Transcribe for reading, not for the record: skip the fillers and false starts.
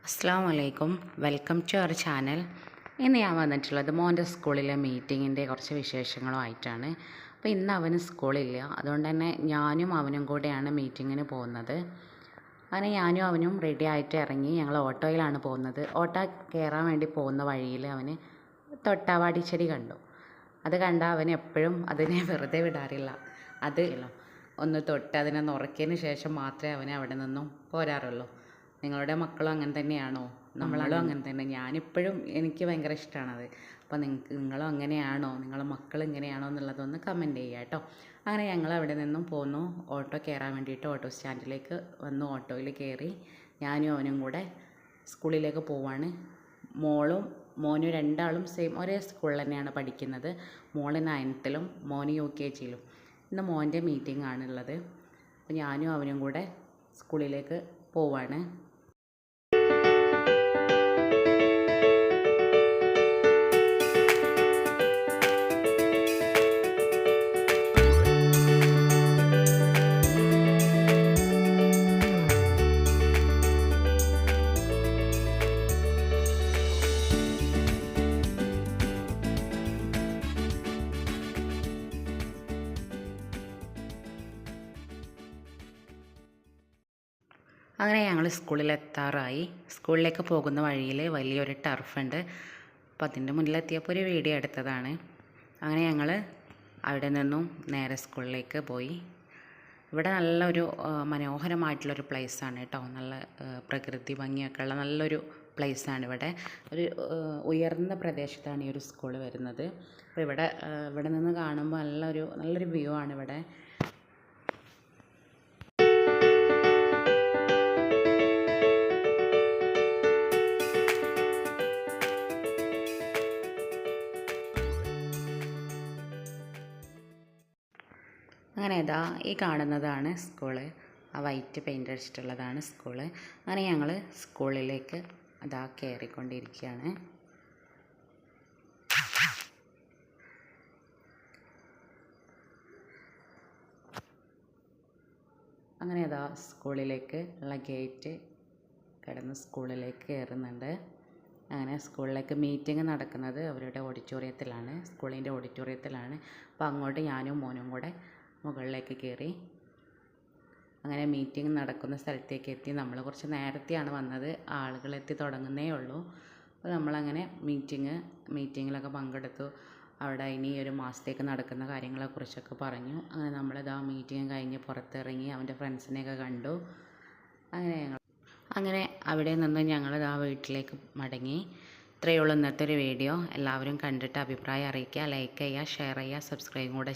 അസ്സലാമു welcome to our channel. ഇന്ന് ഞാൻ വന്നിട്ടുള്ളത് മോൻ്റെ സ്കൂളിലെ മീറ്റിങ്ങിൻ്റെ കുറച്ച് വിശേഷങ്ങളുമായിട്ടാണ്. അപ്പോൾ ഇന്ന് അവന് സ്കൂളില്ല, അതുകൊണ്ട് തന്നെ ഞാനും അവനും കൂടെയാണ് മീറ്റിങ്ങിന് പോകുന്നത്. അങ്ങനെ ഞാനും അവനും റെഡി ആയിട്ട് ഇറങ്ങി. ഞങ്ങൾ ഓട്ടോയിലാണ് പോകുന്നത്. ഓട്ടോ കയറാൻ വേണ്ടി പോകുന്ന വഴിയിൽ അവന് തൊട്ടാവാടി ചെടി കണ്ടു. അത് കണ്ട അവൻ എപ്പോഴും അതിനെ വെറുതെ വിടാറില്ല. അത് ഒന്ന് തൊട്ട് അതിനെ നുറക്കിയതിന് ശേഷം മാത്രമേ അവനെ അവിടെ നിന്നും പോരാറുള്ളൂ. നിങ്ങളുടെ മക്കളും അങ്ങനെ തന്നെയാണോ? നമ്മളും അങ്ങനെ തന്നെ. ഞാനിപ്പോഴും എനിക്ക് ഭയങ്കര ഇഷ്ടമാണത്. അപ്പോൾ നിങ്ങളും അങ്ങനെയാണോ? നിങ്ങളുടെ മക്കൾ ഇങ്ങനെയാണോ എന്നുള്ളതൊന്ന് കമൻറ്റ് ചെയ്യുക കേട്ടോ. അങ്ങനെ ഞങ്ങൾ അവിടെ നിന്നും പോന്നു. ഓട്ടോ കയറാൻ വേണ്ടിയിട്ട് ഓട്ടോ സ്റ്റാൻഡിലേക്ക് വന്നു. ഓട്ടോയിൽ കയറി ഞാനും അവനും കൂടെ സ്കൂളിലേക്ക് പോവാണ്. മോനും രണ്ടാളും ഒരേ സ്കൂളിൽ തന്നെയാണ് പഠിക്കുന്നത്. മോള് 9th മോന് UKG. ഇന്ന് മോൻ്റെ മീറ്റിംഗ് ആണുള്ളത്. അപ്പോൾ ഞാനും അവനും കൂടെ സ്കൂളിലേക്ക് പോവാണ്. അങ്ങനെ ഞങ്ങൾ സ്കൂളിലെത്താറായി. സ്കൂളിലേക്ക് പോകുന്ന വഴിയിൽ വലിയൊരു ടർഫുണ്ട്. അപ്പോൾ അതിൻ്റെ മുന്നിലെത്തിയപ്പോൾ ഒരു വീഡിയോ എടുത്തതാണ്. അങ്ങനെ ഞങ്ങൾ അവിടെ നിന്നും നേരെ സ്കൂളിലേക്ക് പോയി. ഇവിടെ നല്ലൊരു മനോഹരമായിട്ടുള്ളൊരു പ്ലേസാണ് കേട്ടോ. നല്ല പ്രകൃതി ഭംഗിയൊക്കെ ഉള്ള നല്ലൊരു പ്ലേസാണ്. ഇവിടെ ഒരു ഉയർന്ന പ്രദേശത്താണ് ഈ ഒരു സ്കൂൾ വരുന്നത്. അപ്പോൾ ഇവിടെ നിന്ന് കാണുമ്പോൾ നല്ലൊരു വ്യൂ ആണ് ഇവിടെ. അങ്ങനെ ഇതാ ഈ കാണുന്നതാണ് സ്കൂള്. ആ വൈറ്റ് പെയിൻ്റ് അടിച്ചിട്ടുള്ളതാണ് സ്കൂള്. അങ്ങനെ ഞങ്ങൾ സ്കൂളിലേക്ക് അതാ കയറിക്കൊണ്ടിരിക്കുകയാണ്. അങ്ങനെ അതാ സ്കൂളിലേക്ക് ഉള്ള ഗേറ്റ് കടന്ന് സ്കൂളിലേക്ക് കയറുന്നുണ്ട്. അങ്ങനെ സ്കൂളിലേക്ക് മീറ്റിംഗ് നടക്കുന്നത് അവരുടെ ഓഡിറ്റോറിയത്തിലാണ്, സ്കൂളിൻ്റെ ഓഡിറ്റോറിയത്തിലാണ്. അപ്പോൾ അങ്ങോട്ട് ഞാനും മോനും കൂടെ മുകളിലേക്ക് കയറി. അങ്ങനെ മീറ്റിംഗ് നടക്കുന്ന സ്ഥലത്തേക്ക് എത്തി. നമ്മൾ കുറച്ച് നേരത്തെയാണ് വന്നത്, ആളുകളെത്തി തുടങ്ങുന്നേ ഉള്ളൂ. അപ്പോൾ നമ്മളങ്ങനെ മീറ്റിങ്ങിലൊക്കെ പങ്കെടുത്തു. അവിടെ ഇനി ഒരു മാസത്തേക്ക് നടക്കുന്ന കാര്യങ്ങളെക്കുറിച്ചൊക്കെ പറഞ്ഞു. അങ്ങനെ നമ്മളിതാ മീറ്റിംഗ് കഴിഞ്ഞ് പുറത്തിറങ്ങി അവൻ്റെ ഫ്രണ്ട്സിനെയൊക്കെ കണ്ടു. അങ്ങനെ അവിടെ നിന്ന് ഞങ്ങളിതാ വീട്ടിലേക്ക് മടങ്ങി. ഇത്രയേ ഉള്ളൂ ഇന്നത്തെ ഒരു വീഡിയോ. എല്ലാവരും കണ്ടിട്ട് അഭിപ്രായം അറിയിക്കുക, ലൈക്ക് ചെയ്യുക, ഷെയർ ചെയ്യുക, സബ്സ്ക്രൈബും കൂടെ